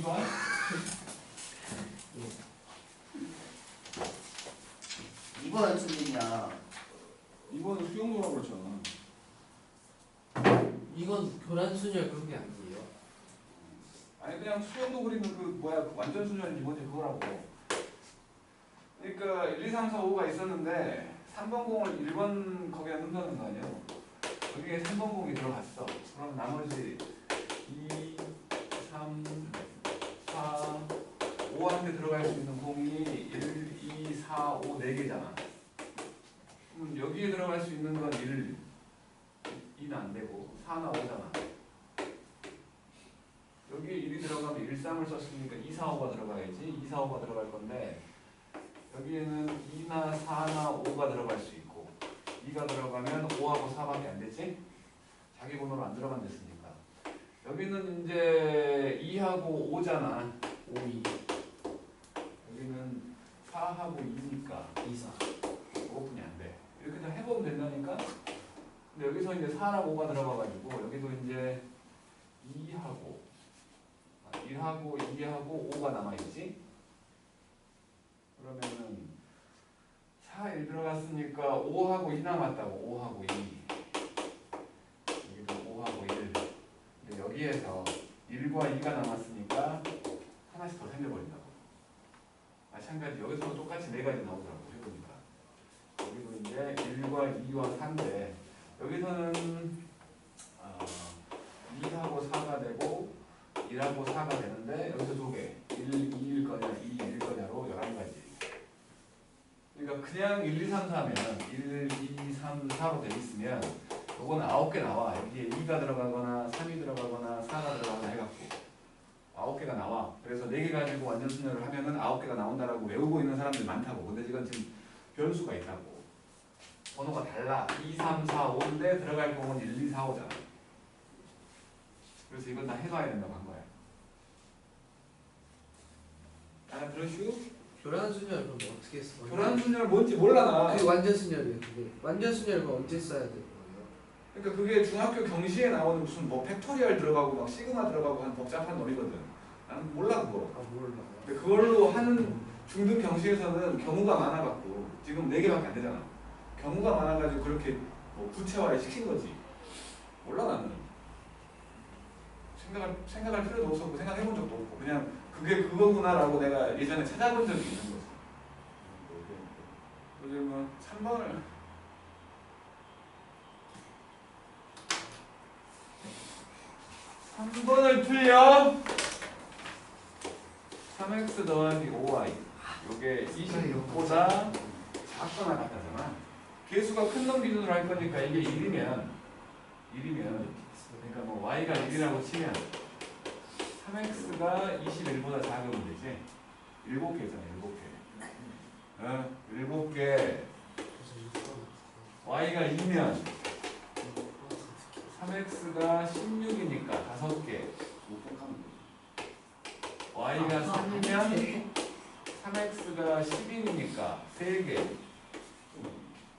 2번? 2번은 틀리냐? 2번은 수용도라고 그랬잖아. 이건 교란순열 그런 게 아니에요. 아니 그냥 수용도 그리는 그 뭐야 그 완전 순열 2번이 그거라고. 그러니까 1, 2, 3, 4, 5가 있었는데 3번 공을 1번 거기에 넣는다는 거 아니야? 여기에 3번 공이 들어갔어. 그럼 나머지 2, 3, 4, 5한테 들어갈 수 있는 공이 1, 2, 4, 5, 4개잖아. 그럼 여기에 들어갈 수 있는 건 1, 2는 안 되고 4나 5잖아. 여기에 1이 들어가면 1, 3을 썼으니까 2, 4, 5가 들어가야지. 2, 4, 5가 들어갈 건데 여기에는 2나 4나 5가 들어갈 수 있고 2가 들어가면 5하고 4밖에 안 되지? 자기 번호로 안 들어간 됐으니까 여기는 이제 2하고 5잖아. 5, 2, 여기는 4하고 2니까 2, 4. 5분이 안 돼. 이렇게 다 해보면 된다니까? 근데 여기서 이제 4랑 5가 들어가가지고 여기도 이제 2하고 1하고 2하고 5가 남아있지? 그러면은 4, 1 들어갔으니까 5하고 2 남았다고. 5하고 2 여기도 5하고 1 근데 여기에서 1과 2가 남았으니까 하나씩 더 생겨버린다고. 마찬가지 여기서도 똑같이 4가지 나오더라고 해보니까. 여기도 이제 1과 2와 4인데 여기서는 2하고 4가 되고 1하고 4가 되는데 여기서 2개 1, 2일 거냐 2, 1일 거냐로 11가지. 그러니까 그냥 1, 2, 3, 4면 1, 2, 3, 4로 돼 있으면 요거는 9개 나와. 여기에 2가 들어가거나 3이 들어가거나 4가 들어가거나 해갖고 9개가 나와. 그래서 4개 가지고 완전 순열을 하면은 9개가 나온다라고 외우고 있는 사람들이 많다고. 근데 이건 지금 변수가 있다고. 번호가 달라. 2, 3, 4, 5인데 들어갈 공은 1, 2, 4, 5잖아. 그래서 이건 다 해봐야 된다고 한 거야. 알아들으슈? 교란순열 그럼 어떻게 했어? 교란순열 뭔지 몰라 나. 그게 완전순열이에요. 그게 완전순열 그럼 언제 써야 되는 거예요? 그러니까 그게 중학교 경시에 나오는 무슨 뭐 팩토리얼 들어가고 막 시그마 들어가고 한 복잡한 놀이거든. 나는 몰라 그거. 아 몰라요. 근데 그걸로 하는 중등 경시에서는 경우가 많아갖고 지금 4개밖에 안 되잖아. 경우가 많아가지고 그렇게 뭐 구체화를 시킨 거지. 몰라 나는. 생각할 필요도 없었고 생각해본 적도 없고 그냥 그게 그거구나라고 내가 예전에 찾아본 적이 있는 거지. 그러면 3번을 3번을 풀려. 3x 더하기 5y 요게 26보다 작거나 같다잖아. 개수가 큰 놈 기준으로 할 거니까 이게 1이면 그러니까 뭐 y가 1이라고 치면 3x가 21보다 작으면 되지. 7개잖아 7개. 7개 y가 2면 3x가 16이니까 5개. y가 3이면 3x가 10이니까 3개.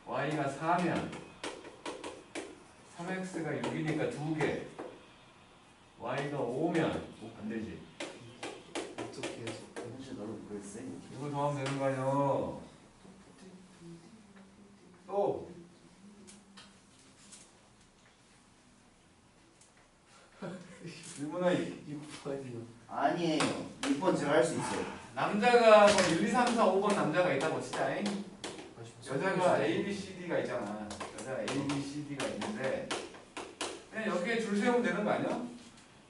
y가 4면 3x가 6이니까 2개. y가 5면 안 되지. 어떻게 해서? 현실 너무 글쎄. 이거 더하면 되는 거 아니야. 또 질문아 6번이요. 아니에요. 6번 제가 할 수 있어요. 남자가 뭐 1, 2, 3, 4, 5번 남자가 있다고 치자잉. 여자가 A, B, C, D가 있잖아. 여자가 A, B, C, D가 있는데 그냥 여기에 줄 세우면 되는 거 아니야?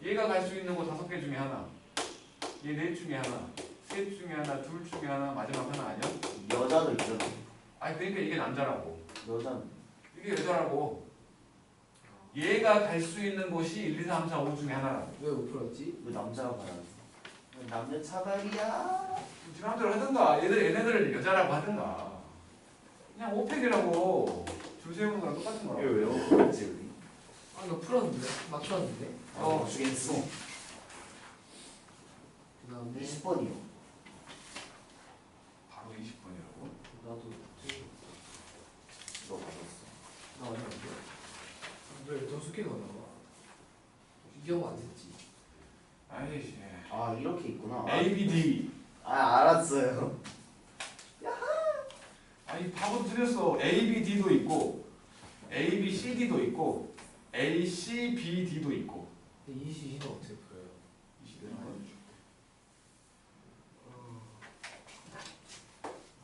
얘가 갈 수 있는 거 5개 중에 하나, 얘 4 중에 하나, 셋 중에 하나, 둘 중에 하나, 마지막 하나 아니야? 여자도 있잖아. 아니 그러니까 이게 남자라고. 여자는. 이게 여자라고. 얘가 갈 수 있는 곳이 1, 2, 3, 4, 5 중에 하나라고. 왜 못 풀었지? 왜 남자가 말하지? 남자 차별이야. 지난대로 하든가 얘네들 여자라고 하든가 그냥 오펙이라고 줄 세우는 거랑 똑같은 거라고. 이거 왜 그랬지 우리? 아 나 풀었는데? 맞췄는데? 주겠어. 그 다음에 20번이요. 바로 20번이라고? 나도 너 받았어. 나 아니야. 왜 점수 깨가 나와? 이 경우 안 됐지. 아이씨. 아 이렇게 있구나. A, B, D. 알았어요. 아니 답은 틀렸어. A, B, D도 있고 A, B, C, D도 있고 A, C, B, D도 있고. 근데 이 시는 어떻게 풀어요? 이 시대는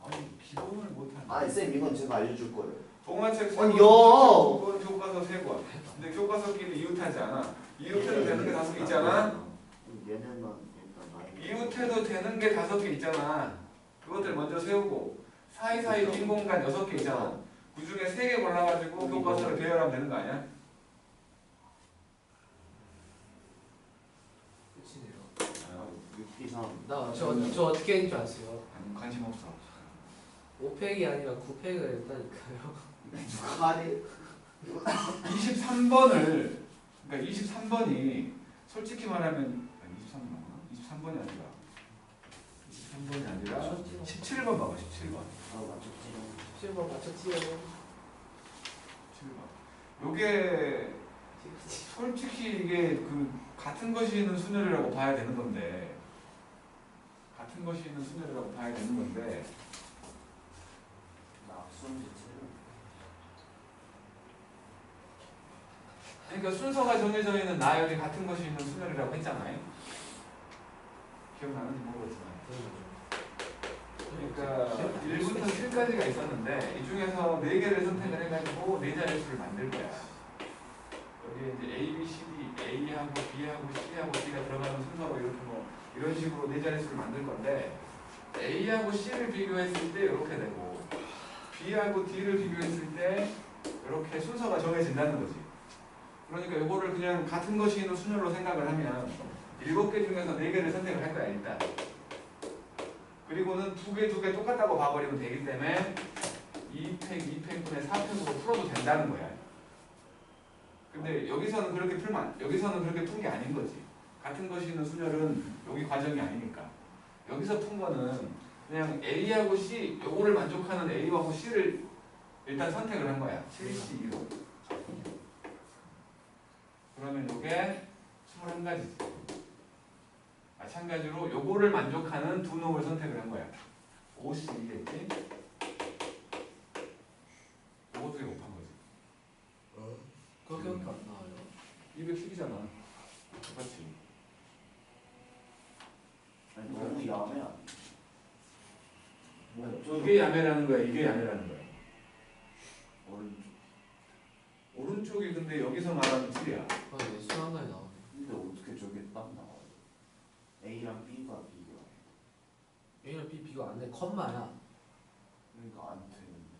아니 기본을 못하네. 쌤 이건 제가 알려줄 거예요. 동화책 세 아니, 권, 야! 그건 교과서 3권. 근데 교과서끼리 이웃하지 않아. 이웃해도 되는 게 5개 있잖아. 얘네만 일단 많이. 이웃해도 되는 게 5개 있잖아. 그것들 먼저 세우고 사이사이 빈 공간 6개 있잖아. 그 중에 3개 골라가지고 교과서를 배열하면 되는 거 아니야? 끝이네요. 6, 2, 3. 저 어떻게 했는 줄 아세요? 아니, 관심 없어. 5팩이 아니라 9팩을 했다니까요. 누가 하래? 23번을 그러니까 23번이 솔직히 말하면 23번이 아니라 23번이 아니라 17번 봐봐. 17번. 맞췄지. 17번 맞췄지요. 17번. 요게 솔직히 이게 그 같은 것이 있는 순열이라고 봐야 되는 건데 같은 것이 있는 순열이라고 봐야 되는 건데 그러니까 순서가 정해져 있는 나열이 같은 것이 있는 순열이라고 했잖아요. 기억나는지 모르겠지만. 그러니까 1부터 7까지가 있었는데 이 중에서 4개를 선택을 해가지고 4자리 수를 만들 거야. 여기에 이제 A, B, C, D, A하고 B하고 C하고 D가 들어가는 순서로 이렇게 뭐 이런 식으로 4자리 수를 만들 건데 A하고 C를 비교했을 때 이렇게 되고 B하고 D를 비교했을 때 이렇게 순서가 정해진다는 거지. 그러니까 이거를 그냥 같은 것이 있는 순열로 생각을 하면 7개 중에서 4개를 선택을 할 거야 일단. 그리고는 2개 똑같다고 봐버리면 되기 때문에 2팩, 2팩분의 4팩으로 풀어도 된다는 거야. 근데 여기서는 그렇게 푼 게 아닌 거지. 같은 것이 있는 순열은 여기 과정이 아니니까. 여기서 푼 거는 그냥 A하고 C, 요거를 만족하는 A하고 C를 일단 선택을 한 거야. 7C2로. 그러면 요게 21가지지. 마찬가지로 요거를 만족하는 두 놈을 선택을 한 거야. 5C겠지? 요거 2개 곱한 거지. 그렇게밖에 안 나와요. 210이잖아. 똑같이. 아니, 너무 야매야. 이게 야매라는 거야. 이게 야매라는 거야. 오른쪽. 오른쪽이 근데 여기서 말하는 틀이야. 아, 네, 수학관에 나오네. 근데 어떻게 저게 딱 나와요? A랑 B가 비교. A랑 B 비교 안 돼. 컴마야. 그러니까 안 되는데.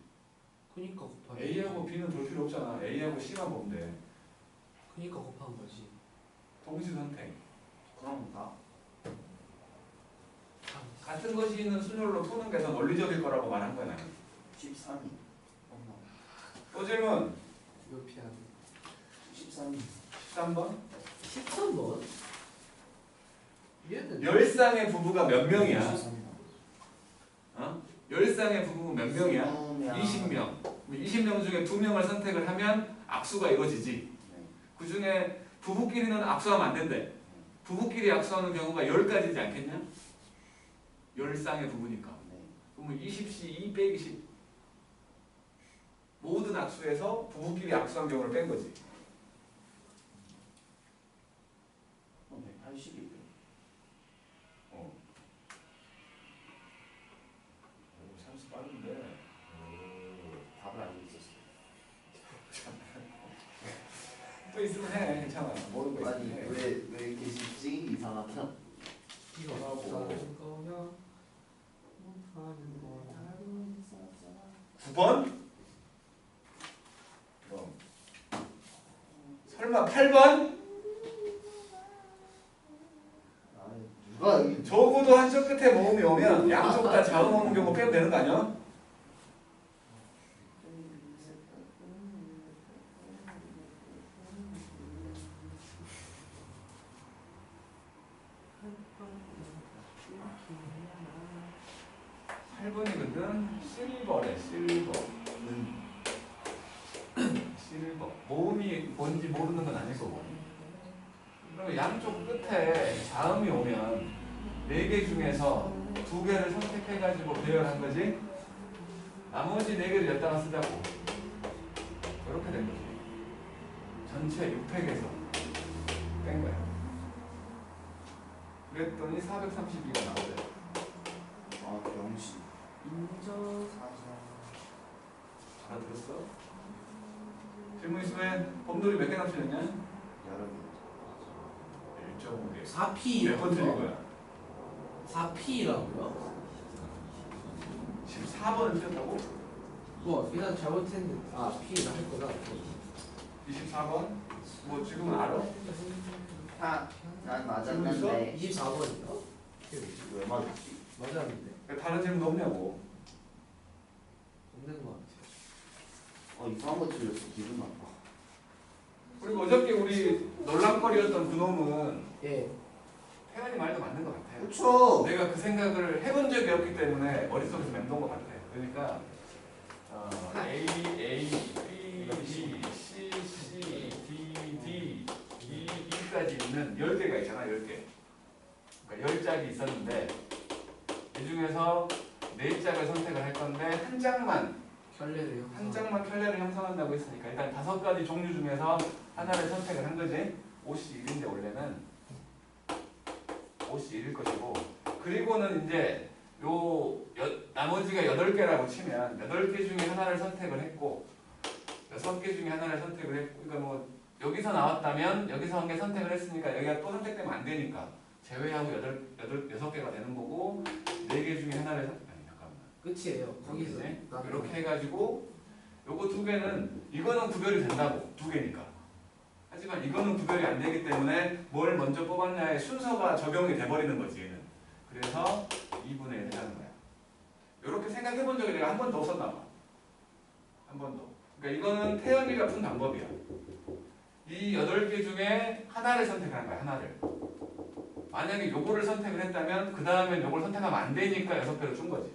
그니까 곱하기. A하고 B는 볼 필요 없잖아. A하고 C만 보면 돼. 그니까 곱한 거지. 동시 선택. 그럼 나 같은 것이 있는 순열로 푸는 게 더 논리적일 거라고 말한 거야 나는. 13이. 또 질문. 이거 피하기. 13이. 13번. 13번? 얘는 열쌍의 부부가 몇 명이야? 13이. 어? 열쌍의 부부가 몇 명이야? 20명. 20명 중에 2명을 선택을 하면 악수가 이루어지지. 네. 그 중에 부부끼리는 악수하면 안 된대. 부부끼리 악수하는 경우가 10가지지 않겠냐? 열쌍의 부부니까. 네. 그러면 20시 2 빼기 10. 모든 악수에서 부부끼리 악수한 경우를 뺀 거지. 180이고요. 어. 오, 참수 빠른데. 답을 알고 있었어요. 또 있으면 해. 괜찮아. 모르는 거 아니 있으면 해. 왜 이렇게 쉽지? 이상하다. 이거 없다는 거면 못하는 거야. 9번? 그럼. 설마 8번? 누가 이 적어도 한쪽 끝에 모음이 오면 양쪽 다 자음 오는 경우 빼면 되는 거 아니야? 실버래. 실버. 실버. 모음이 뭔지 모르는 건 아닐 거고. 그러면 양쪽 끝에 자음이 오면 4개 중에서 2개를 선택해가지고 배열한 거지. 나머지 4개를 여기다가 쓰자고. 이렇게 된 거지. 전체 6팩에서 뺀 거야. 그랬더니 432가 나오죠. 아 병신. 인정. 알아들었어? 질문 있으면 곰돌이 몇 개 남치렸냐? 여러 개. 1.5개. 4P. 몇 번 틀린 거야? 4P라고요? 14번은 틀렸다고? 뭐 그냥 잘못했는데 P를 할 거다. 24번? 뭐 지금은 알아? 난 맞았는데 24번인가? 왜 맞았지? 맞았는데 다른 질문 없냐고. 없는 거 같아요. 이상한 거 틀렸어. 기분 나빠. 그리고 어저께 우리 논란거리였던 그놈은 예. 태연이 말도 맞는 것 같아요. 그쵸? 내가 그 생각을 해본 적이 없기 때문에 머릿속에서 맴돈 것 같아. 그러니까 A, A, B, B, C, C, D, D, E, E까지 있는 10개가 있잖아. 10개. 그러니까 10짝이 있었는데 이 중에서 4짝을 선택을 할 건데 한 장만 켤레를 형성한다고 했으니까 일단 5가지 종류 중에서 하나를 선택을 한 거지. 옷이 1인데 원래는 옷이 1일 것이고, 그리고는 이제 나머지가 8개라고 치면 8개 중에 하나를 선택을 했고 6개 중에 하나를 선택을 했고, 그러니까 뭐 여기서 나왔다면 여기서 한 개 선택을 했으니까 여기가 또 선택되면 안 되니까 제외하고 6개가 되는 거고, 4개 중에 하나를 잠깐만. 끝이에요. 거기서. 네. 이렇게 해가지고 요거 2개는 이거는 구별이 된다고. 2개니까. 하지만 이거는 구별이 안 되기 때문에 뭘 먼저 뽑았냐의 순서가 적용이 돼버리는 거지 얘는. 그래서 2분의 1을 하는 거야. 이렇게 생각해 본 적이 내가 한 번도 없었나 봐. 한 번도. 그러니까 이거는 태연이가 푼 방법이야. 이 8개 중에 하나를 선택한 거야. 하나를. 만약에 요거를 선택을 했다면 그 다음엔 요걸 선택하면 안 되니까 6개를 준 거지.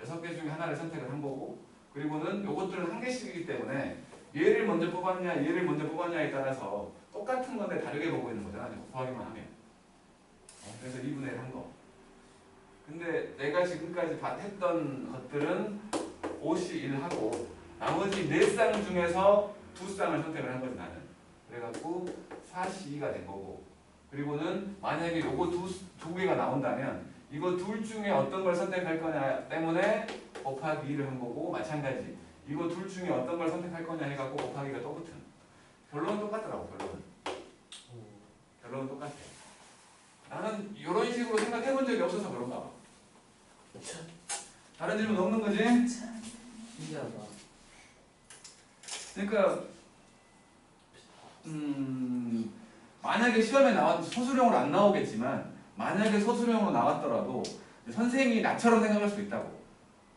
6개 중에 하나를 선택을 한 거고, 그리고는 요것들은 한 개씩이기 때문에 얘를 먼저 뽑았냐 얘를 먼저 뽑았냐에 따라서 똑같은 건데 다르게 보고 있는 거잖아. 곱하기만 하면. 그래서 2분의 1 한 거. 근데 내가 지금까지 했던 것들은 옷이 1하고 나머지 4쌍 중에서 2쌍을 선택을 한 거지 나는. 그래갖고 4C2가 된 거고, 그리고는 만약에 요거 두 개가 나온다면 이거 둘 중에 어떤 걸 선택할 거냐 때문에 곱하기 2를 한 거고, 마찬가지 이거 둘 중에 어떤 걸 선택할 거냐 해갖고 곱하기가 또 붙은. 결론은 똑같더라고. 결론은 똑같아. 나는 이런 식으로 생각해 본 적이 없어서 그런가 봐. 다른 질문 없는 거지? 신기하다. 그러니까 만약에 시험에 소수령으로 안 나오겠지만 만약에 소수령으로 나왔더라도 선생님이 나처럼 생각할 수도 있다고.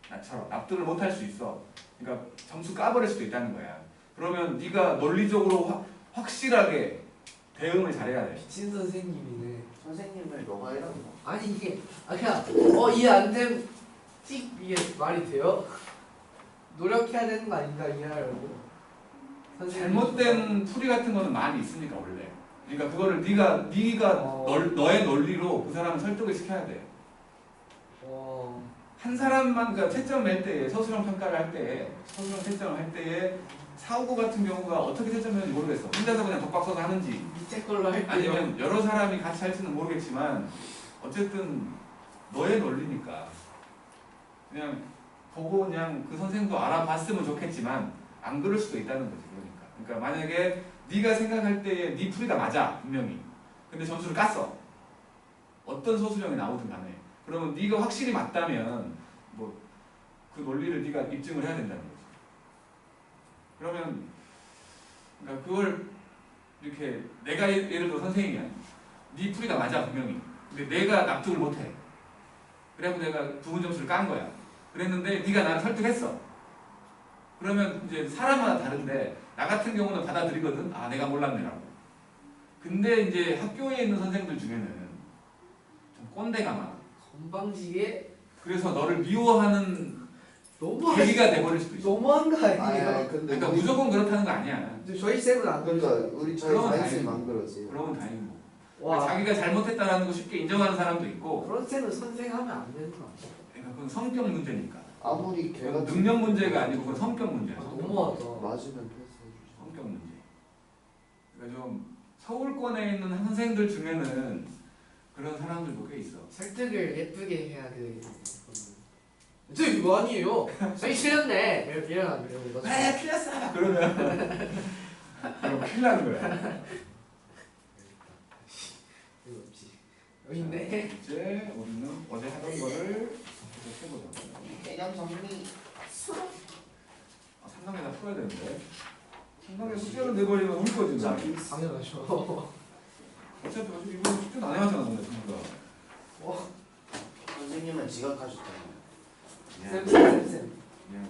나처럼 납득을 못할 수 있어. 그러니까 점수 까버릴 수도 있다는 거야. 그러면 네가 논리적으로 확실하게 대응을 잘해야 돼. 미친 선생님이네. 선생님을 너가 해라. 아니 이게 그냥 이해 안 되면 찍 이게 말이 돼요? 노력해야 되는 거 아닌가 이해하려고. 잘못된 풀이 같은 거는 많이 있으니까 원래. 그러니까 그거를 네가 너의 논리로 그 사람을 설득을 시켜야 돼. 한 사람만 그러니까 채점을 할 때에 서술형 평가를 할 때에 서술형 채점을 할 때에 사고 같은 경우가 어떻게 채점했는지 모르겠어. 혼자서 그냥 독박 써서 하는지 밑에 걸로 할게요. 아니면 여러 사람이 같이 할지는 모르겠지만 어쨌든 너의 논리니까 그냥 보고 그냥 그 선생도 알아봤으면 좋겠지만 안 그럴 수도 있다는 거지. 그러니까 만약에 네가 생각할 때에 네 풀이가 맞아 분명히. 근데 점수를 깠어. 어떤 소수령이 나오든 간에. 그러면 네가 확실히 맞다면 뭐 그 논리를 네가 입증을 해야 된다는 거지. 그러면 그러니까 그걸 이렇게 내가 예를 들어 선생님이야. 네 풀이가 맞아 분명히. 근데 내가 납득을 못해. 그래갖고 내가 부분 점수를 깐 거야. 그랬는데 네가 나를 설득했어. 그러면 이제 사람마다 다른데 나 같은 경우는 받아들이거든. 아 내가 몰랐네라고. 근데 이제 학교에 있는 선생님들 중에는 좀 꼰대가 많아. 건방지게 그래서 너를 미워하는 너무 계기가 돼버릴 수도 있어. 너무한 거 아니 아니에요? 근데 그러니까 우리, 무조건 그렇다는 거 아니야. 근데 저희 쌤은 안 그러니까 그러죠. 우리 저희 그러면 사회생님 다행이고. 안 그러지. 그러면 다행이고. 와 자기가 잘못했다라는 거 쉽게 인정하는 사람도 있고. 그런 쌤은 선생하면 안 되는 거 아니야? 그러니까 그건 성격 문제니까. 아무리 걔가 그건 능력 문제가 아니고 그건 성격 문제야. 너무하다. 맞으면 패스해주죠. 성격 문제. 그러니까 좀 서울권에 있는 선생들 중에는 그런 사람들도 꽤 있어. 설득을 예쁘게 해야 돼. 저 이거 아니에요. 저희 틀렸네. 이러면 이러고 그래 틀렸어. 그러면 그럼 큰일 나는 거야. 이거 없지. 여기 있네. 이제 우리는 어제 하던 거를 계속 해보자. 개념 정리. 아, 3단계나 풀어야 되는데 3단계 숙제를 내버리면 울 거지. 자, 너. 당연하죠. 어차피 이거 숙제도 안 해왔잖아 오늘 친구가. 선생님은 지각하셨잖아요. 쌤. 미안해.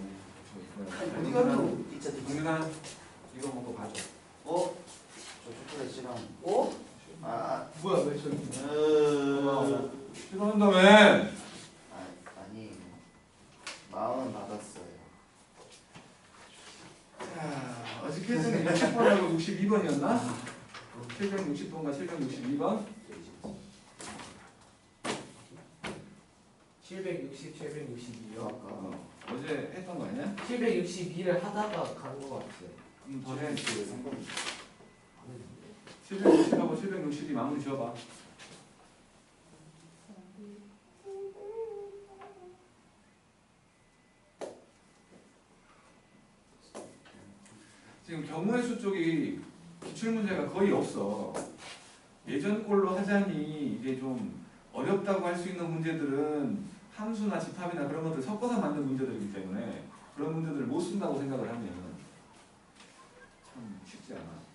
어디 가요? 이차 동윤아 이거 먹고 가져. 저 초콜릿 싫어. 어? 아, 뭐야 왜 저기? 싫어한다며. 아니 마음은 받았어요. 자, 어저께는 60번하고 62번이었나? 760번과 762번. 760, 762요. 아까 어제 했던 거 아니야? 762를 하다가 간 거 같아요. 더 해. 그 상관. 760하고 762 마무리 지어봐. 지금 경우의 수 쪽이 기출문제가 거의 없어. 예전 꼴로 하자니 이게 좀 어렵다고 할 수 있는 문제들은 함수나 집합이나 그런 것들 섞어서 만든 문제들이기 때문에 그런 문제들을 못 쓴다고 생각을 하면 참 쉽지 않아.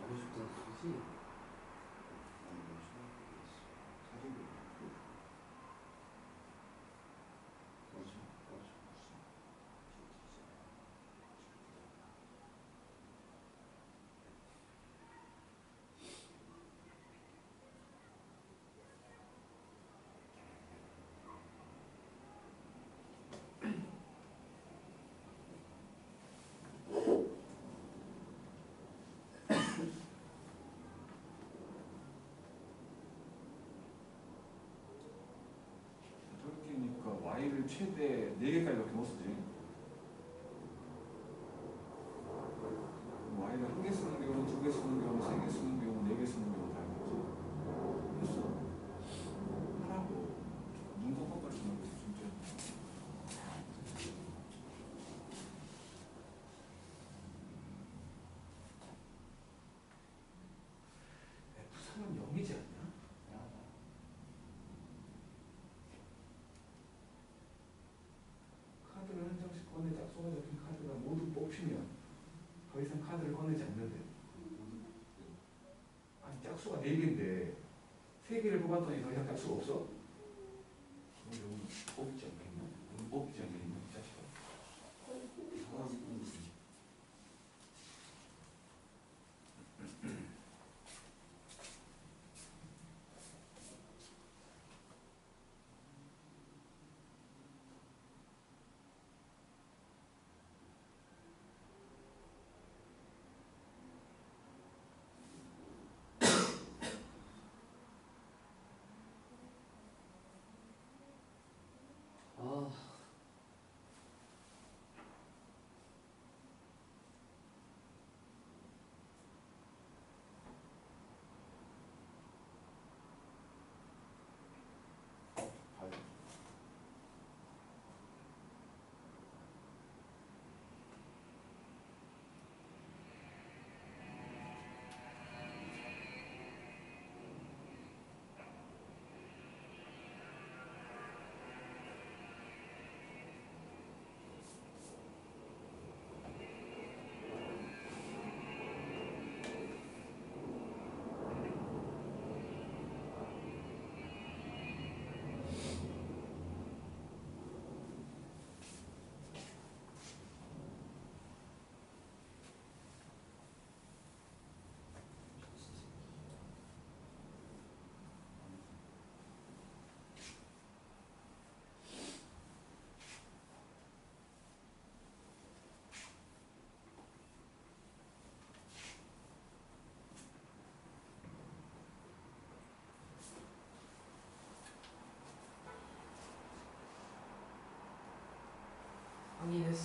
하고 싶다 소식. 그러니까 y를 최대 4개까지밖에 못 쓰지. y를 1개 쓰는 경우, 2개 쓰는 경우, 3개 쓰는 경우, 4개 쓰는 경우 다 있지. 됐어. 하라고. 눈 깜빡거리지 말고 진짜. F3은 0이지 않냐? 카드를 한 장씩 꺼내 짝수가 잡힌 카드가 모두 뽑히면 더 이상 카드를 꺼내지 않는데. 아니 짝수가 4개인데 3개를 뽑았더니 더 이상 짝수가 없어? 그럼 뽑지 않겠나? 뽑지 않겠나? 이 자식아.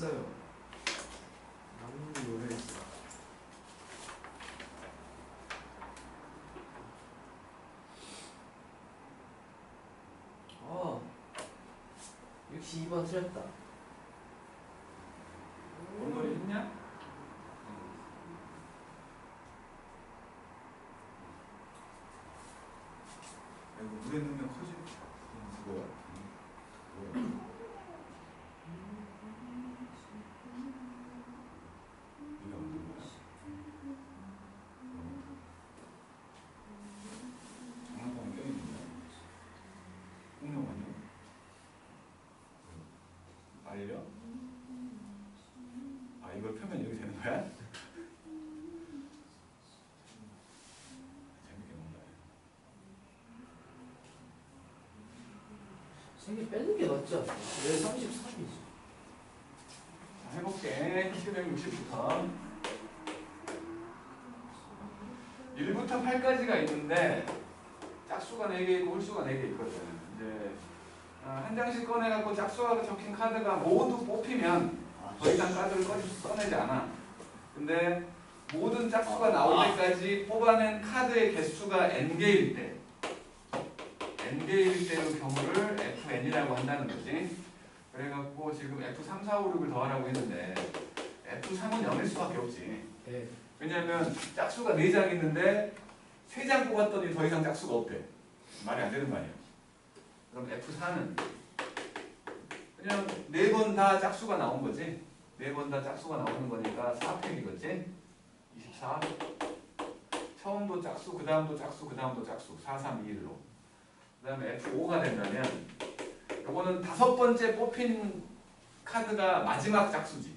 했어요. 남는 노래 했어. 어. 62번 틀렸다. 원거리 했냐? 이거 물에 넣으면 커지. 그거야? 뭐야? 이게 없는 거야? 장난감이 껴있는데? 공룡 아니야? 알려? 아 이걸 펴면 이렇게 되는 거야? 재밌게 논다. 생기 빼는 게 낫지 않나? 왜 33이지? 자, 해볼게. 760부터 1부터 8까지가 있는데 짝수가 4개 있고 홀수가 4개 있거든. 이제 한 장씩 꺼내갖고 짝수가 적힌 카드가 모두 뽑히면 더 이상 카드를 꺼내지 않아. 근데 모든 짝수가 나올 때까지 뽑아낸 카드의 개수가 n개일 때 n개일 때의 경우를 fn이라고 한다는 거지. 그래갖고 지금 f3, 4, 5, 6을 더하라고 했는데 f3은 0일 수밖에 없지. 네. 왜냐하면 짝수가 4장 있는데 3장 뽑았더니 더 이상 짝수가 없대. 말이 안 되는 거 아니야. 그럼 F4는 그냥 4번 다 짝수가 나온 거지. 4번 다 짝수가 나오는 거니까 4팩이겠지. 24. 처음도 짝수, 그 다음도 짝수, 그 다음도 짝수. 4, 3, 2, 1로. 그 다음에 F5가 된다면 요거는 5번째 뽑힌 카드가 마지막 짝수지.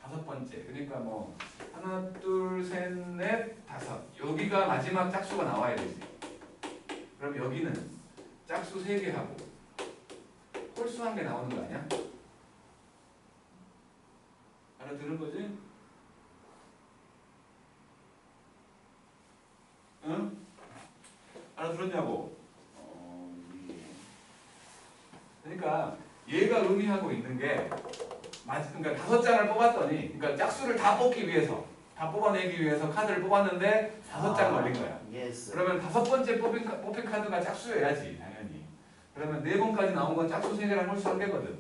5번째. 그러니까 뭐 하나, 둘, 셋, 넷, 다섯. 여기가 마지막 짝수가 나와야 되지. 그럼 여기는 짝수 3개 하고 홀수 1개 나오는 거 아니야? 알아들은 거지? 응? 알아들었냐고? 그러니까 얘가 의미하고 있는 게 그러니까 5장을 뽑았더니 그러니까 짝수를 다 뽑기 위해서 다 뽑아내기 위해서 카드를 뽑았는데 5장 걸린 거야. 예스. 그러면 5번째 뽑힌 카드가 짝수여야지 당연히. 그러면 4번까지 나온 건 짝수 3개랑 홀수 1개거든.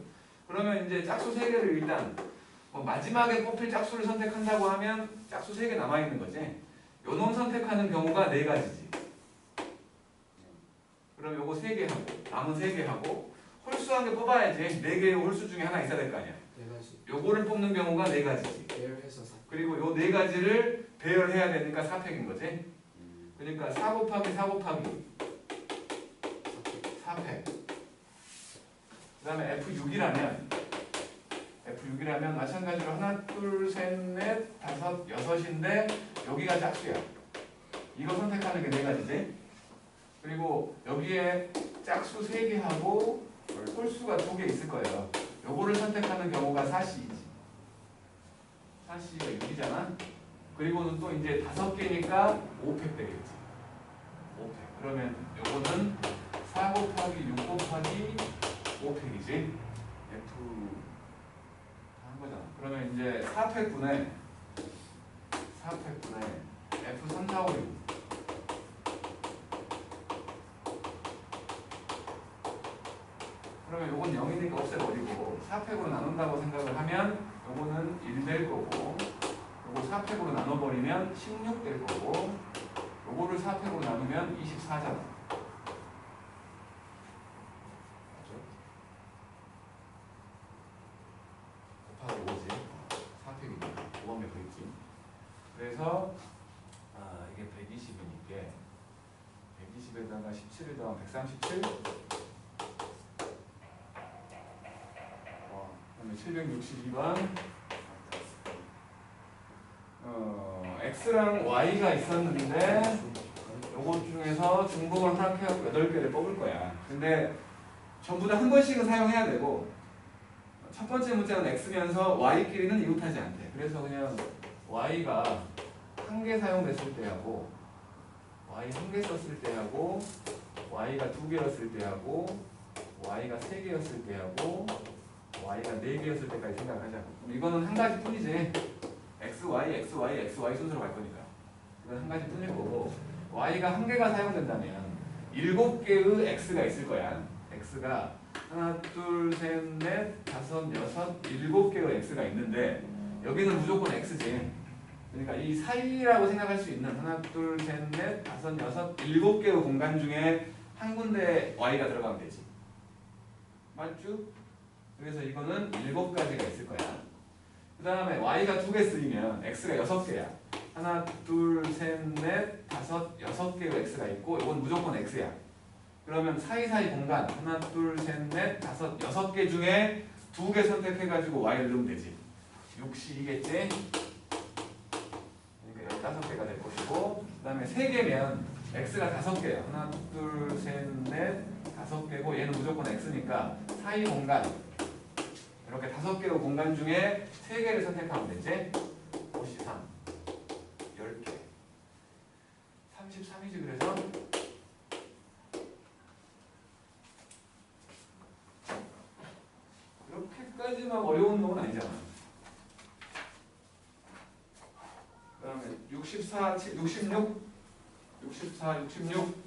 그러면 이제 짝수 3개를 일단 뭐 마지막에 뽑힐 짝수를 선택한다고 하면 짝수 3개 남아있는 거지. 요놈 선택하는 경우가 4가지지. 그럼 요거 3개 하고 남은 3개 하고 홀수 1개 뽑아야지. 4개의 홀수 중에 하나 있어야 될 거 아니야. 4가지. 요거를 뽑는 경우가 4가지지. 배열해서 4. 그리고 요 4가지를 배열해야 되니까 4팩인 거지. 그러니까 4 곱하기 4 곱하기 4팩. 그 다음에 F6이라면 마찬가지로 하나, 둘, 셋, 넷, 다섯, 여섯인데 여기가 짝수야. 이거 선택하는 게 4가지지. 그리고 여기에 짝수 3개 하고 홀수가 2개 있을 거예요. 요거를 선택하는 경우가 4C이지. 4C가 6이잖아. 그리고는 또 이제 5개니까 5팩 되겠지. 5팩. 그러면 요거는 4 곱하기 6 곱하기 5팩이지. F 다 한 거잖아. 그러면 이제 4팩분에 F3, 4, 5, 6. 그러면 요건 0이니까 없애버리고 4팩으로 나눈다고 생각을 하면 요거는 1 될 거고 요거 4팩으로 나눠버리면 16 될 거고 요거를 4팩으로 나누면 24잖아. 맞죠? 곱하기 5지. 4팩이니까 5번에 더 있지. 그래서 이게 120이니까 120에다가 17을 더하면 137. 그러면 762번 X랑 Y가 있었는데 요것 중에서 중복을 허락해갖고 8개를 뽑을 거야. 근데 전부 다 한 번씩은 사용해야 되고 첫 번째 문자는 X면서 Y끼리는 이웃하지 않대. 그래서 그냥 Y가 1개 사용됐을 때하고 Y 1개 썼을 때하고 Y가 2개였을 때하고 Y가 3개였을 때하고 y가 4개였을 때까지 생각하자. 그럼 이거는 한 가지 뿐이지. x, y, x, y, x, y 순서로 갈 거니까. 이건 한 가지 뿐일 거고 y가 한 개가 사용된다면 7개의 x가 있을 거야. x가 하나, 둘, 셋, 넷, 다섯, 여섯, 7개의 x가 있는데 여기는 무조건 x지. 그러니까 이 사이라고 생각할 수 있는 하나, 둘, 셋, 넷, 다섯, 여섯, 7개의 공간 중에 한 군데 y가 들어가면 되지. 맞죠? 그래서 이거는 7가지가 있을 거야. 그 다음에 y가 2개 쓰이면 x가 6개야. 하나, 둘, 셋, 넷, 다섯, 6개의 x가 있고 이건 무조건 x야. 그러면 사이사이 공간 하나, 둘, 셋, 넷, 다섯, 6개 중에 2개 선택해가지고 y를 넣으면 되지. 62겠지? 그러니까 15개가 될 것이고 그 다음에 3개면 x가 5개야. 하나, 둘, 셋, 넷, 5개고 얘는 무조건 x니까 사이 공간 이렇게 5개의 공간 중에 3개를 선택하면 되지. 53 10개 33이지. 그래서 이렇게까지만 어려운 놈은 아니잖아. 그 다음에 64, 66 64, 66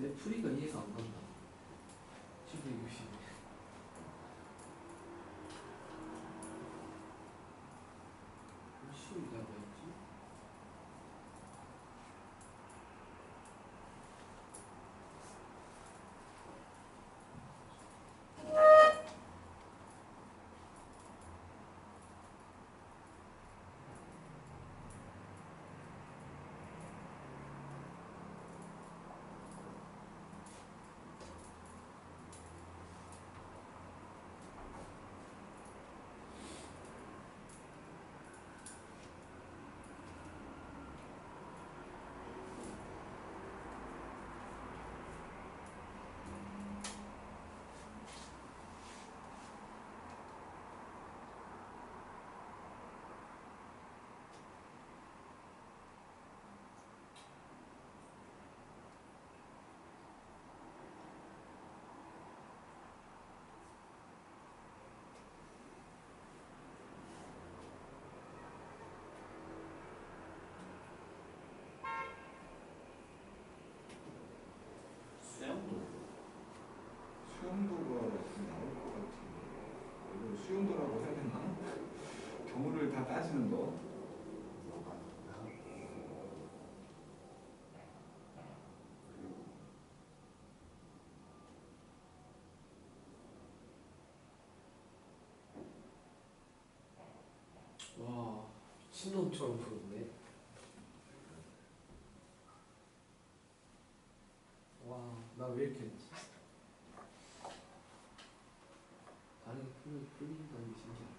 내 풀이가 이해가 안 간다. 760. 쉬우다 뭐였지? 수용도가 나올 것 같은데 이걸 수용도라고 해야 되나? 경우를 다 따지는 거. 와, 미친놈처럼 풀었네. 와, 나 왜 이렇게 했지? 다른 풀린다는 게 신기하다.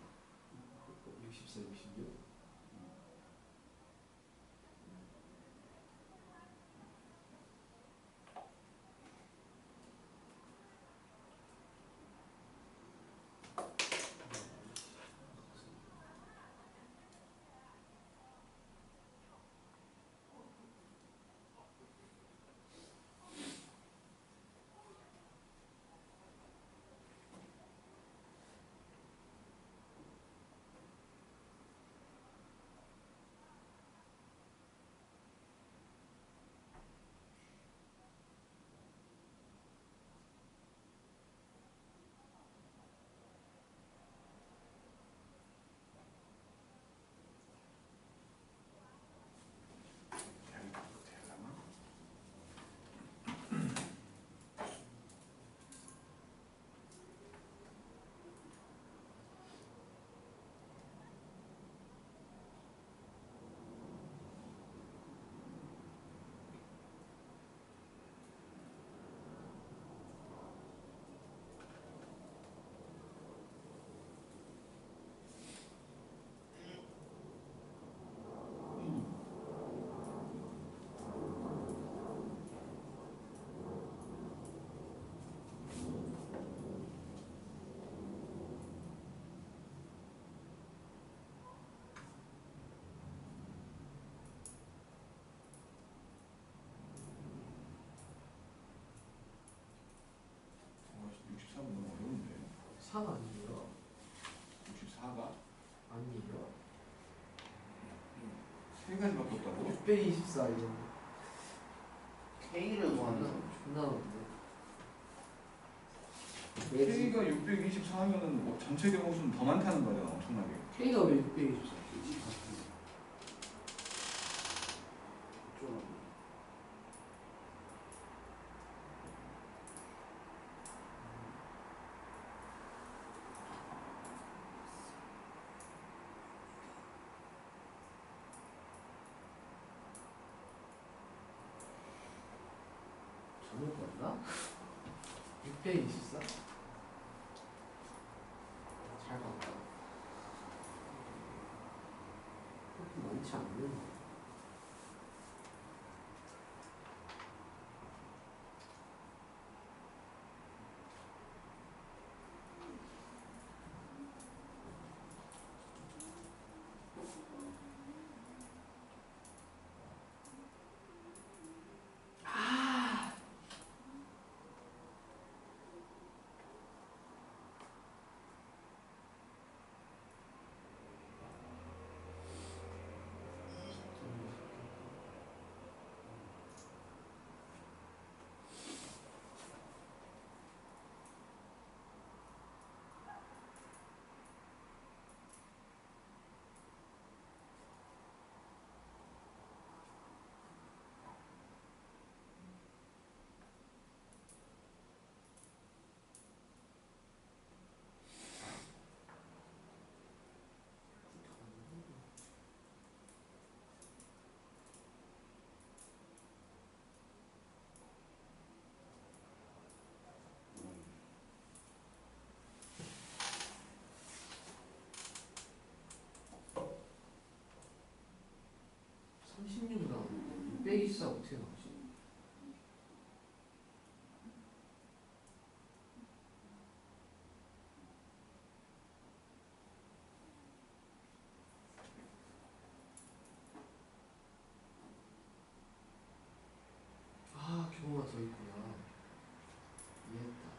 64, 66? 3 아니에요? 64가 아니에요? 세 가지밖에 없다고? 624 이거 K를 구하는 거. 존나 많은데. K가 624 하면은 뭐 전체 경우수는 더 많다는 거잖아, 엄청나게. K가 왜 624? 좀. 잘못 봤나? 624? 잘 봤다. 그렇게 많지 않네. 나오는데 624 어떻게 나오지? 아, 경우가 더 있구나. 이해했다.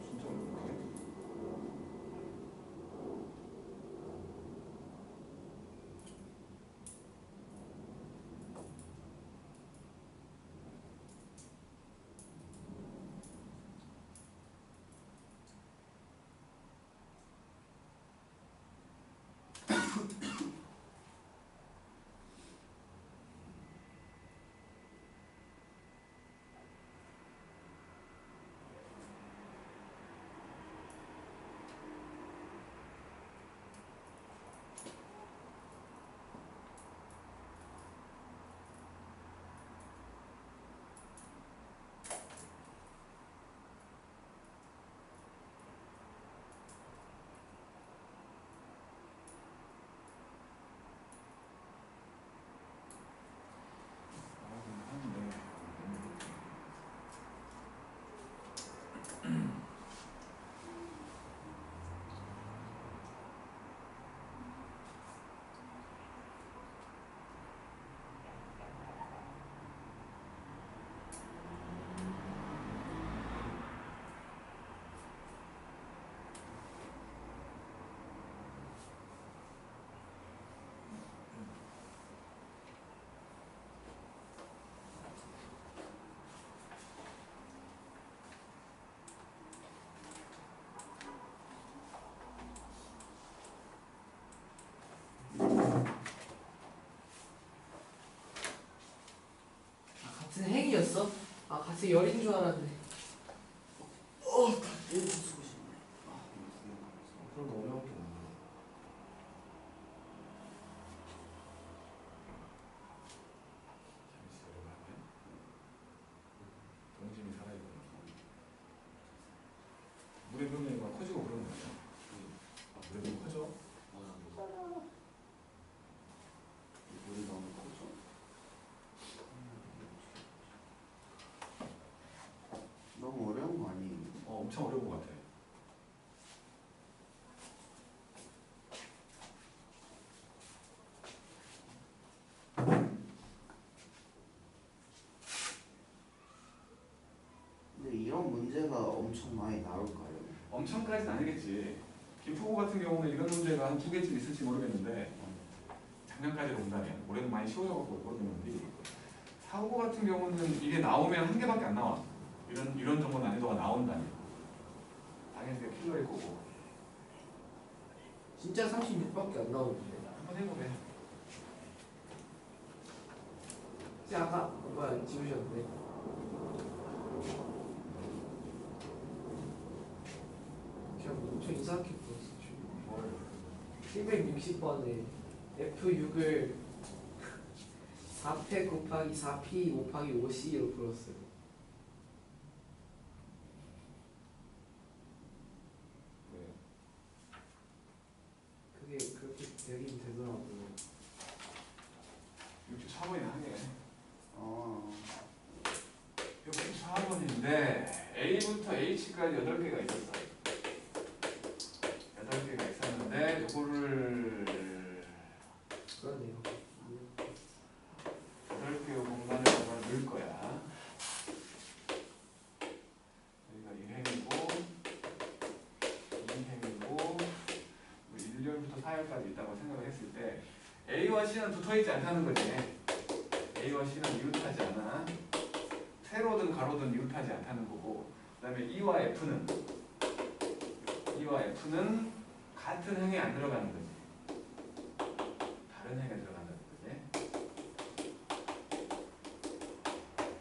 진짜 어렵네. 같은 행이었어? 아, 같은 열인 줄 알았네. 어. 이런 문제가 엄청 많이 나올까요? 엄청까지는 아니겠지. 김포고 같은 경우는 이런 문제가 한 2개쯤 있을지 모르겠는데 작년까지로 본다면 올해는 많이 쉬워져서 모르겠는데 사고고 같은 경우는 이게 나오면 1개밖에 안 나와. 이런 정도 난이도가 나온다면 당연히 그게 킬러일 거고. 진짜 36밖에 안 나오는데. 한번 해보게. 진짜 아까 뭐야 지우셨네. 제가 엄청 이상하게 풀었어. 760번에 F6을 4패 곱하기 4P 곱하기 5C로 풀었어요. 그게 그렇게 되긴 되더라고요. 64번이나 하게. 어. 64번인데 A부터 H까지 8개가 있었어. 8개가 있었는데 요거를 그러네요. 8개의 공간을 넣을 거야. 여기가 1행이고 2행이고 1열부터 4열까지 있다고 생각을 했을 때 A와 C는 붙어있지 않다는 거지. A와 C는 이웃하지 않아. 세로든 가로든 이웃하지 않다는 거고, 그 다음에 E와 F는 같은 행에 안 들어가는 거지. 다른 행에 들어간다는 거지.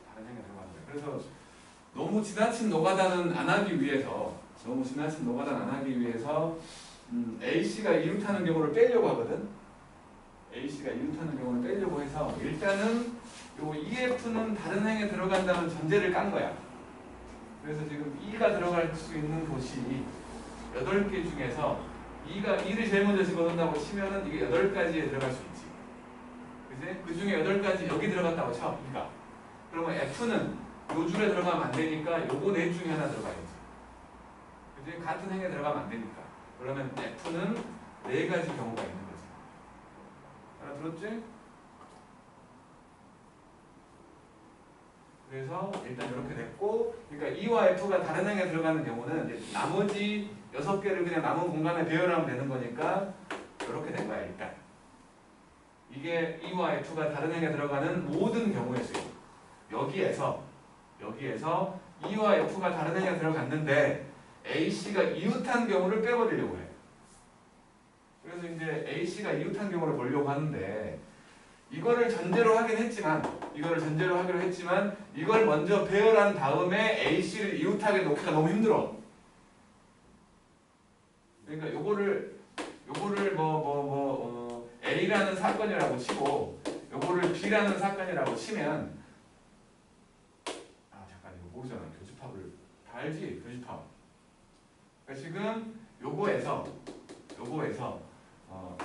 다른 행에 들어가는 거야. 그래서 너무 지나친 노가다는 안 하기 위해서 A씨가 이웃하는 경우를 빼려고 하거든. A씨가 이웃하는 경우를 빼려고 해서 일단은 요 EF는 다른 행에 들어간다는 전제를 깐 거야. 그래서 지금 E가 들어갈 수 있는 곳이 8개 중에서 E를 제일 먼저 집어넣는다고 치면은 이게 8가지에 들어갈 수 있지. 그지? 그 중에 8가지 여기 들어갔다고 쳐, E가. 그러면 F는 요 줄에 들어가면 안 되니까 요거 넷 중에 하나 들어가야지. 그지? 같은 행에 들어가면 안 되니까. 그러면 F는 4가지 경우가 있는 거지. 알아들었지? 그래서 일단 이렇게 됐고, 그러니까 E와 F가 다른 행에 들어가는 경우는 이제 나머지 6개를 그냥 남은 공간에 배열하면 되는 거니까 이렇게 된 거야 일단. 이게 E와 F가 다른 행에 들어가는 모든 경우의 수요. 여기에서 E와 F가 다른 행에 들어갔는데 A씨가 이웃한 경우를 빼버리려고 해. 그래서 이제 A씨가 이웃한 경우를 보려고 하는데 이거를 전제로 하긴 했지만 이걸 먼저 배열한 다음에 A씨를 이웃하게 놓기가 너무 힘들어. 그러니까 요거를 A라는 사건이라고 치고 요거를 B라는 사건이라고 치면 잠깐 이거 모르잖아. 교집합을 다 알지? 교집합. 그러니까 지금 요거에서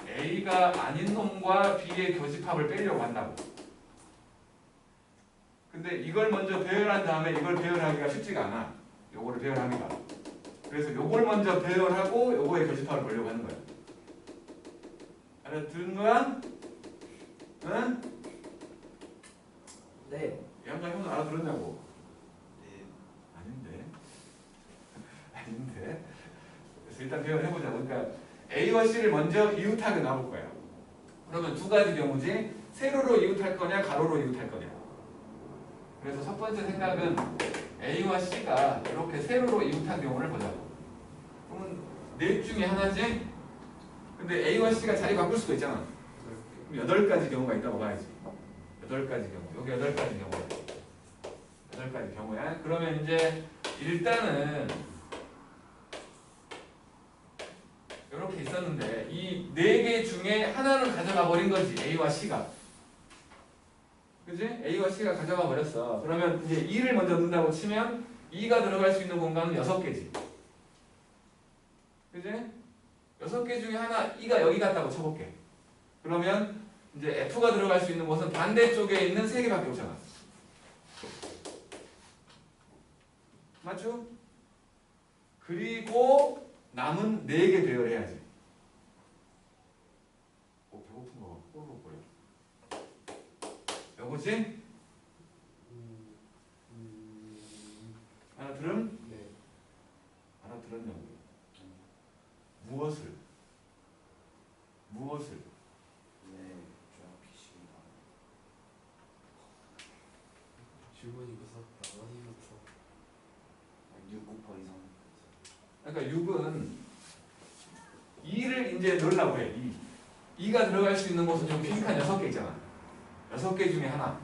A가 아닌 놈과 B의 교집합을 빼려고 한다고. 근데 이걸 먼저 배열한 다음에 이걸 배열하기가 쉽지가 않아. 요거를 배열하기가. 그래서 요걸 먼저 배열하고 요거의 교집합을 보려고 하는 거야. 알아들은 거야? 응? 네. 양가 형은 알아들었냐고? 네. 아닌데. 그래서 일단 배열해보자. 그러니까 A와 C를 먼저 이웃하게 나올 거야. 그러면 2가지 경우지. 세로로 이웃할 거냐 가로로 이웃할 거냐. 그래서 첫 번째 생각은 A와 C가 이렇게 세로로 이웃한 경우를 보자고. 그러면 넷 중에 하나지? 근데 A와 C가 자리 바꿀 수도 있잖아. 그럼 8가지 경우가 있다고 봐야지. 8가지 경우. 여기 8가지 경우야. 8가지 경우야. 그러면 이제 일단은 이렇게 있었는데 이 4개 중에 하나를 가져가 버린 거지. A와 C가. 그지? A와 C가 가져가 버렸어. 그러면 이제 2를 먼저 넣는다고 치면 2가 들어갈 수 있는 공간은 6개지. 그지? 6개 중에 하나 2가 여기 갔다고 쳐볼게. 그러면 이제 F가 들어갈 수 있는 곳은 반대쪽에 있는 3개밖에 없잖아. 맞죠? 그리고 남은 4개 배열해야지. 배고픈 거 꼴로 보여. 요거지? 알아들음? 무엇을? 무엇을? 네, 좋아하십니다. 질문이 무섭다. 어디부터? 6 곱하기 3. 그러니까 6은 2를 이제 넣으려고 해. 2가 들어갈 수 있는 곳은 좀 핑크한 6개 있잖아. 6개 중에 하나.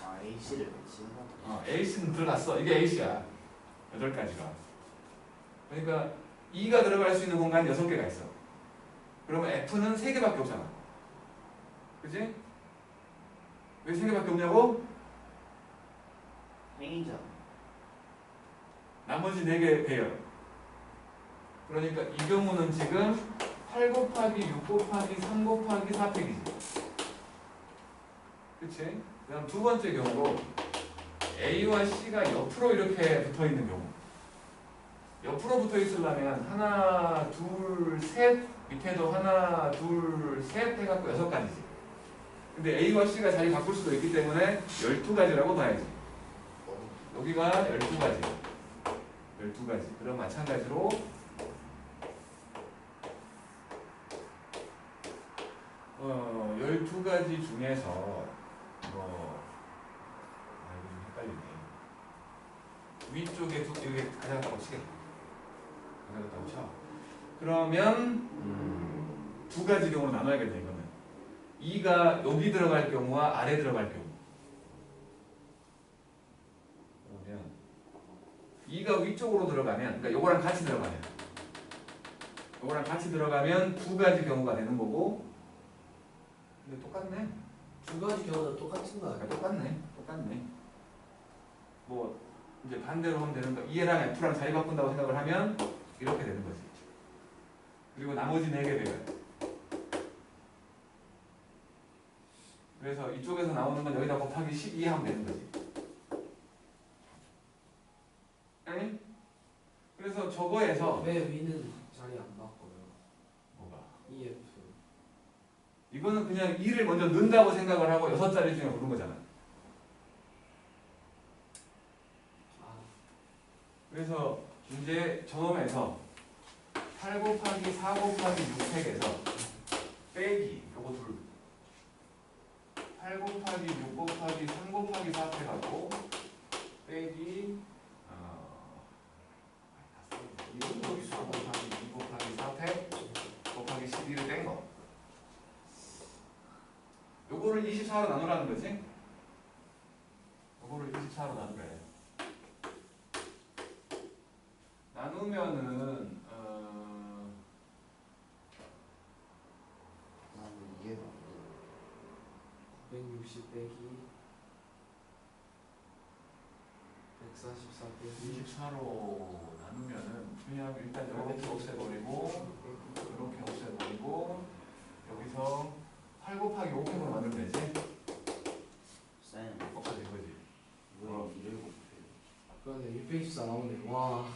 아, A씨를 배치해서. A는 들어갔어. 이게 A야. 8가지가. 그러니까 2가 들어갈 수 있는 공간이 6개가 있어. 그러면 F는 3개밖에 없잖아. 그치? 왜 3개밖에 없냐고? 행위자. 나머지 4개 배열. 그러니까 이 경우는 지금 8 곱하기 6 곱하기 3 곱하기 4팩이지. 그치? 그 다음 두 번째 경우로 A와 C가 옆으로 이렇게 붙어 있는 경우. 옆으로 붙어 있으려면 하나, 둘, 셋 밑에도 하나, 둘, 셋 해갖고 6가지지. 근데 A와 C가 자리 바꿀 수도 있기 때문에 12가지라고 봐야지. 여기가 12가지. 12가지. 그럼 마찬가지로 12가지 중에서 이거 좀 헷갈리네. 위쪽에 여기 가져갔다고 치게. 가져갔다고 쳐. 그러면 2가지 경우로 나눠야겠네 이거는. 2가 여기 들어갈 경우와 아래 들어갈 경우. 그러면 2가 위쪽으로 들어가면, 그러니까 요거랑 같이 들어가면, 요거랑 같이 들어가면 2가지 경우가 되는 거고. 근데 똑같네. 2가지 경우는 똑같은 거 아니야? 똑같네. 뭐 이제 반대로 하면 되는 거. E랑 F랑 자리 바꾼다고 생각을 하면 이렇게 되는 거지. 그리고 나머지 4개 배열. 그래서 이쪽에서 나오는 건 여기다 곱하기 12 하면 되는 거지. 아니? 그래서 저거에서 왜 위는 자리 안 바꿔요? 뭐가? EF. 이거는 그냥 2를 먼저 넣는다고 생각을 하고 6자리 중에 고른 거잖아. 그래서 이제 저놈에서 8 곱하기 4 곱하기 6팩에서 빼기 요거 둘 8 곱하기 6 곱하기 3 곱하기 4팩하고 빼기 2 곱하기 4 곱하기 2 곱하기 4팩 곱하기 12를 뺀 거. 요거를 24로 나누라는 거지? 요거를 24로 나누래. 나누면은 나는 이해가 안 160 빼기 144 빼기 24로 나누면은 그냥 일단 이렇게 없애버리고 이렇게 없애버리고 여기서 8 곱하기 5팩으로 만들면 되지? 쌤, 없어진 거지. 왜 이를 곱해요? 그러네 624 나오네. 와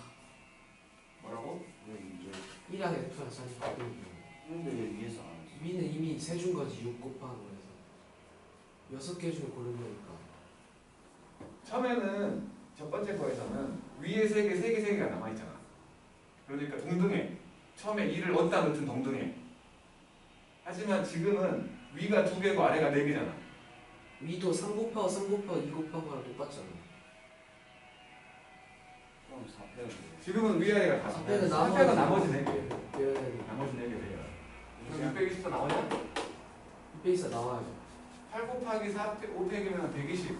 뭐라고? 왜 이를? 1랑 F랑 자리 바꾸는 거. 근데 왜 위에서 안 했어? 위는 이미 세준 거지. 6 곱하는 거에서 6개 중에 고른 거니까. 처음에는 첫 번째 거에서는 위에 3개, 3개, 3개가 남아있잖아. 그러니까 동등해. 처음에 2를 얻다 넣든 동등해. 하지만 지금은 위가 2개고 아래가 4개잖아. 위도 3 곱하고 3 곱하고 2 곱하고 거랑 똑같잖아. 그럼 4패는 지금은 위아래가 다 4패는 4패가 나머지 4개. 네. 나머지 4개 돼요. 그럼 620도 나오냐? 624 나와요. 8 곱하기 4, 5팩이면 120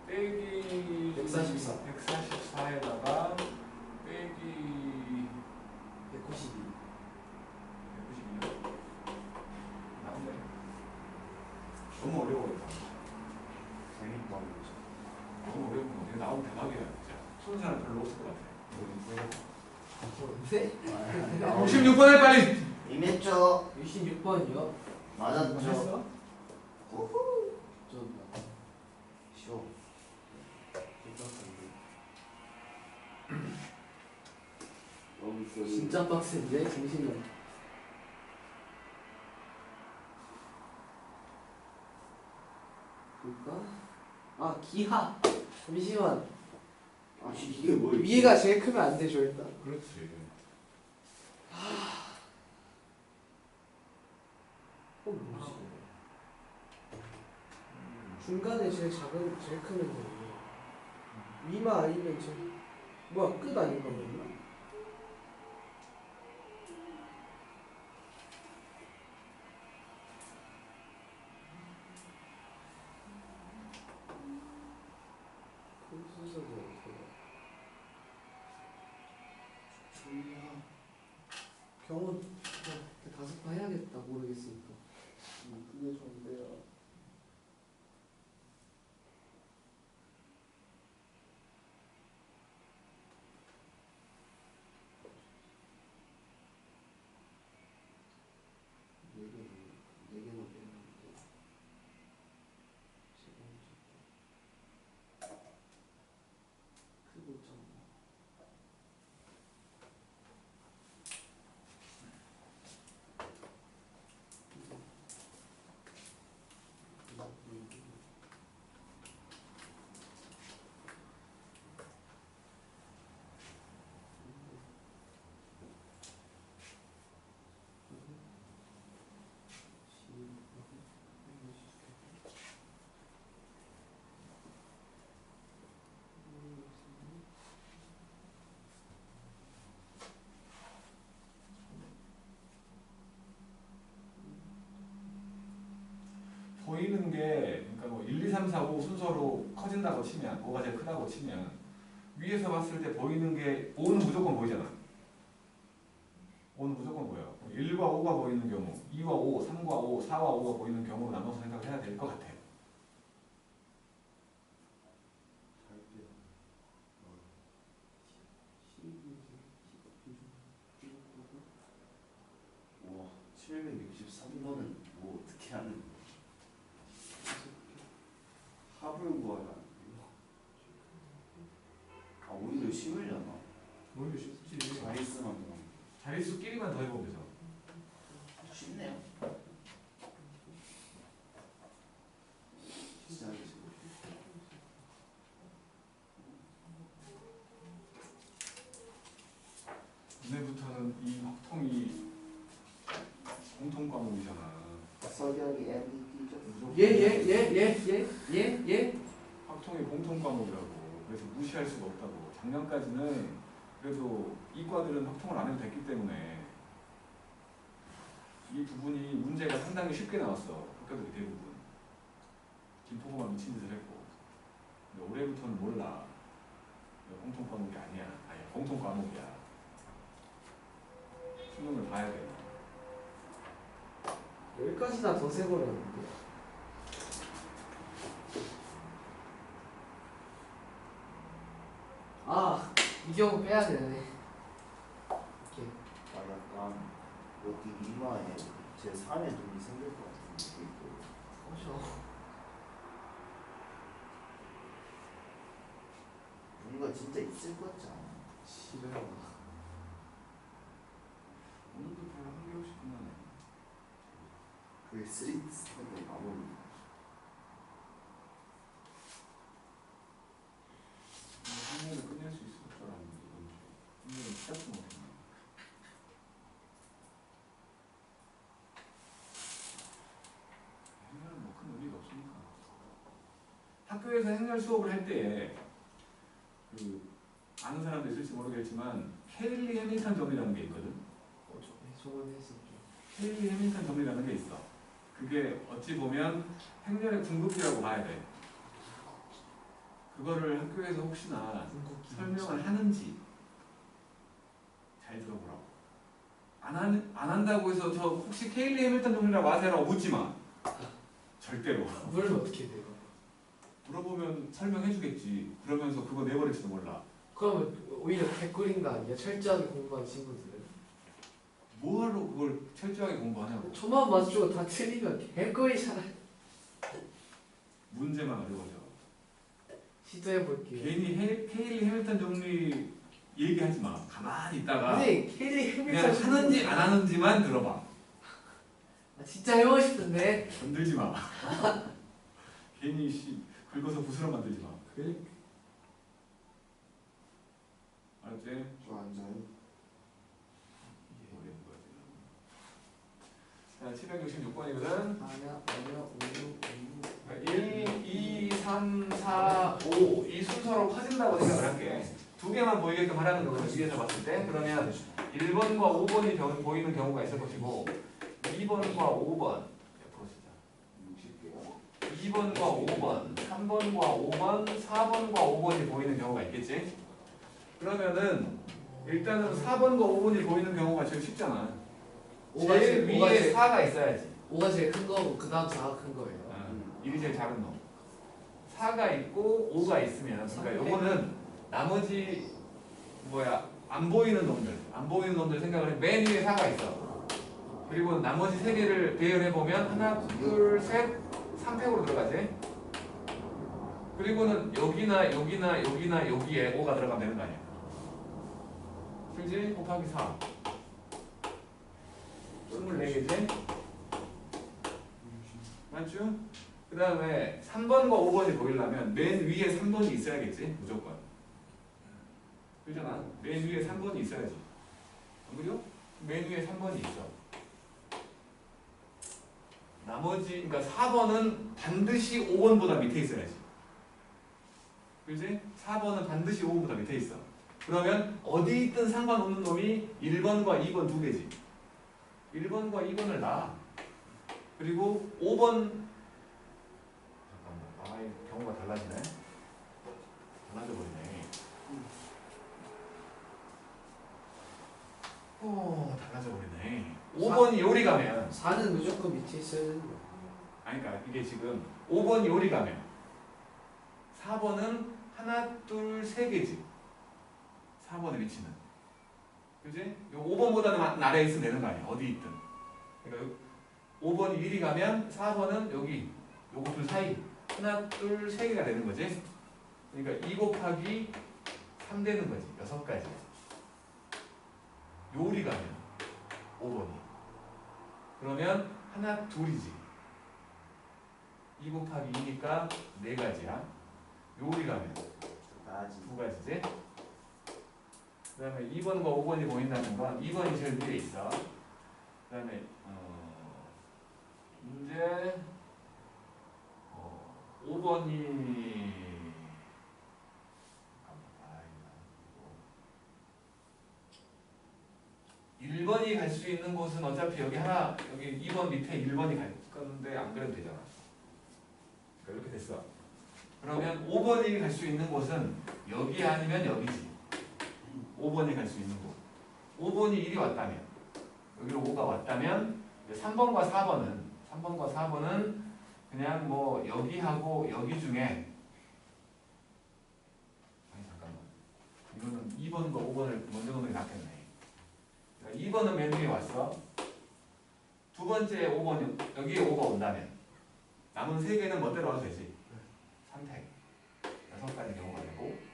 빼기 144. 144에다가 빼기 192. 192요? 나온대. 너무 어려워요. 재밌다 너무 어려운 거. 이거 나오면 대박이야. 진짜. 푸는 사람 별로 없을 것 같아. 네? 66번에 빨리! 임했죠? 66번이요? 맞았죠? 했어? 좀 쉬워. 진짜 빡센데? 잠시만. 볼까? 아 기하. 잠시만. 아니 이게 뭐 이렇게- 위에가 제일 크면 안 되죠 일단. 그렇지. 뭐지? 중간에 제일 크면 되고 위만 아니면 뭐야 끝 아닌가 보나? 그 순서도 어떻게 돼? 경호 다섯 해야겠다 모르겠으니까. 그게 좋은데요. 네 개는 되는데 지금 크고 좀 보이는 게 그러니까 뭐 1, 2, 3, 4, 5 순서로 커진다고 치면 5가 제일 크다고 치면 위에서 봤을 때 보이는 게 5는 무조건 보이잖아. 5는 무조건 보여. 1과 5가 보이는 경우, 2와 5, 3과 5, 4와 5가 보이는 경우로 나눠서 생각을 해야 될 것 같아. 와 763번은 뭐 어떻게 하는 합을 구하라. 아 오히려 쉬울려나? 오히려 쉽지. 자릿수만 더 자릿수끼리만 더 해보면 되죠. 쉽네요. 진짜 하기 싫어. 오늘부터는 이 확통이 공통 과목이잖아. 석열이 MVP죠. 예예예예예예 확통이 공통 과목이라고. 그래서 무시할 수가 없다고. 작년까지는 그래도 이과들은 확통을 안 해도 됐기 때문에 이 부분이 문제가 상당히 쉽게 나왔어. 학교들이 대부분. 김포고만 미친 짓을 했고. 근데 올해부터는 몰라. 이거 공통 과목이 아니야. 아니 공통 과목이야. 수능을 봐야 돼. 여기까지나 더 세버렸는데. 아, 이 경우 빼야 되네. 이렇게. 아 약간 여기 이마에 제 3의 눈이 생길 것 같은 느낌이 들어요. 어셔. 뭔가 진짜 있을 것 같지 않아? 싫어. 오늘도 별로 한 개씩 끝나네. 그게 스리트 스타일의 마법이. 학년을 끝낼 수 있을 줄 알았는데 이번 주에. 학년을 시작도 못했네. 행렬은 뭐 큰 의미가 없으니까. 학교에서 행렬 수업을 할 때에 그 아는 사람도 있을지 모르겠지만 케일리 해밀턴 정리라는 게 있거든. 저번에 했었죠. 케일리 해밀턴 정리라는 게 있어. 그게 어찌 보면 행렬의 궁극기라고 봐야 돼. 그거를 학교에서 혹시나 설명을 하는지 잘 들어보라고. 안 한다고 해서 저 혹시 케일리 해밀턴 정리라고 아세요라고 묻지 마. 절대로. 물은 어떻게 돼요? 물어보면 설명해 주겠지. 그러면서 그거 내버릴지도 몰라. 그러면 오히려 개꿀인 거 아니야? 철저하게 공부한 친구들은. 뭐하러 그걸 철저하게 공부하냐고. 초만 맞추고 다 틀리면 개꿀이잖아. 문제만 어려워져. 시도해볼게요. 괜히 케일리 해밀턴 정리 얘기하지 마. 가만히 있다가 근데 케일리 그냥 해밀턴 하는지 안 하는지만 들어봐. 아, 진짜 해보고 싶은데. 건들지 마. 괜히 긁어서 부스럼 만들지 마. 알았지? 저 앉아요. 자, 766번이거든. 아니야 1, 2, 3, 4, 5 이 순서로 커진다고 생각을 할게. 두 개만 보이게끔 하라는 거거든. 위에서 봤을 때. 그러면 1번과 5번이 보이는 경우가 있을 것이고 2번과 5번 옆으로 쓰자. 60개요? 2번과 5번, 3번과 5번, 4번과 5번이 보이는 경우가 있겠지? 그러면은 일단은 4번과 5번이 보이는 경우가 제일 쉽잖아. 제일 위에 4가 있어야지. 5가 제일 큰 거고 그 다음 4가 큰 거예요. 1이 제일 작은 놈. 4가 있고 5가 있으면 그러니까 요거는 나머지 안 보이는 놈들 생각을 해. 맨 위에 4가 있어. 그리고 나머지 3개를 배열해 보면 하나, 둘, 셋, 3팩으로 들어가지. 그리고는 여기나 여기에 5가 들어가면 되는 거 아니야. 그지? 곱하기 4. 24개지? 맞죠? 그 다음에 3번과 5번이 보이려면 맨 위에 3번이 있어야겠지? 무조건. 그잖아. 맨 위에 3번이 있어야지. 안 그죠? 맨 위에 3번이 있어. 나머지, 그러니까 4번은 반드시 5번보다 밑에 있어야지. 그지? 4번은 반드시 5번보다 밑에 있어. 그러면 어디 있든 상관없는 놈이 1번과 2번 두 개지. 1번과 2번을 놔. 그리고 5번 잠깐만. 경우가 달라지네. 달라져 버리네. 달라져 버리네. 5번이 요리 가면 4는 무조건 밑에 있어야 되는 거야. 아니 그러니까 이게 지금 5번이 요리 가면 4번은 하나, 둘, 세 개지. 4번의 위치는. 그지? 요 5번보다는 아래에 있으면 되는 거 아니야. 어디 있든. 그러니까 5번이 1이 가면 4번은 여기 요거 둘 사이 하나, 둘, 세 개가 되는 거지. 그러니까 2 곱하기 3 되는 거지. 6가지. 요리 가면 5번이. 그러면 하나, 둘이지. 2 곱하기 2니까 4가지야. 요리 가면 2가지지. 그 다음에 2번과 5번이 보인다는 건 2번이 제일 위에 있어. 그 다음에 이제 5번이 1번이 갈 수 있는 곳은 어차피 여기 2번 밑에 1번이 갈 건데 안 그래도 되잖아. 그러니까 이렇게 됐어. 그러면 5번이 갈 수 있는 곳은 여기 아니면 여기지. 5번이 갈 수 있는 곳. 5번이 1이 왔다면 여기로 5가 왔다면 3번과 4번은 그냥 뭐 여기하고 여기 중에 잠깐만. 이거는 2번과 5번을 먼저 놓는 게 낫겠네. 그러니까 2번은 맨 위에 왔어. 두 번째 5번이 여기에 5가 온다면 남은 3개는 멋대로 와도 되지. 3택 6가지 경우가 되고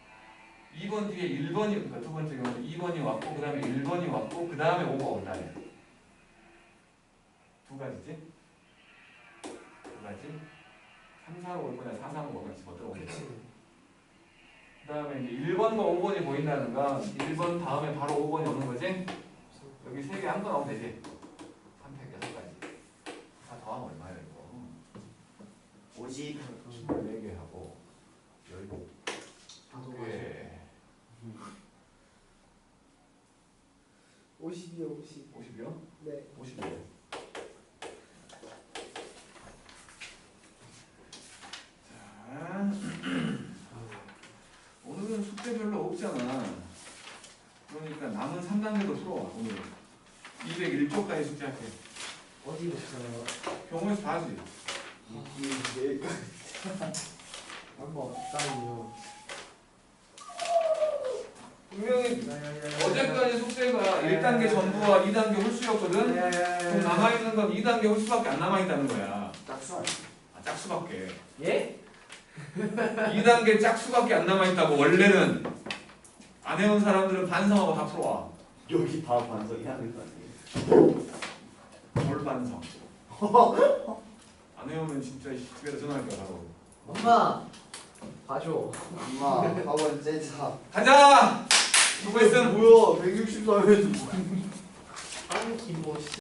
2번 뒤에 1번이 그러니까 두 번째 경우는 2번이 왔고 그 다음에 1번이 왔고 그 다음에 5가 온다면 2가지지? 2가지? 3, 4로 올 거냐 4, 3로 올 거냐 멋대로 오면 되지. 그 다음에 이제 1번과 5번이 보인다는 건 1번 다음에 바로 5번이 오는 거지? 여기 3개 아무거나 오면 되지. 3택 6가지. 다 더하면 얼마야 이거? 50. 24개 하고 17개 50이요 50. 50이요? 네. 50이요. 자, 오늘은 숙제 별로 없잖아. 그러니까 남은 3단계도 풀어와 오늘은. 201쪽까지 숙제할게. 어디부터요? 경우에서 다 하지. 한번 따요. 분명히 어제까지 숙제가 1단계 전부와 2단계 홀수였거든? 그럼 남아있는 건 2단계 홀수밖에 안 남아있다는 거야. 짝수. 짝수밖에. 예? 2단계 짝수밖에 안 남아있다고. 원래는 안 해온 사람들은 반성하고 다 풀어와. 여기 다 반성이 하는 거 아니에요? 뭘 반성. 안 해오면 진짜 집에다 전화할 거야 바로. 엄마 봐줘. 엄마, 학원 제자. 가자! 수고했음. 뭐야 163에서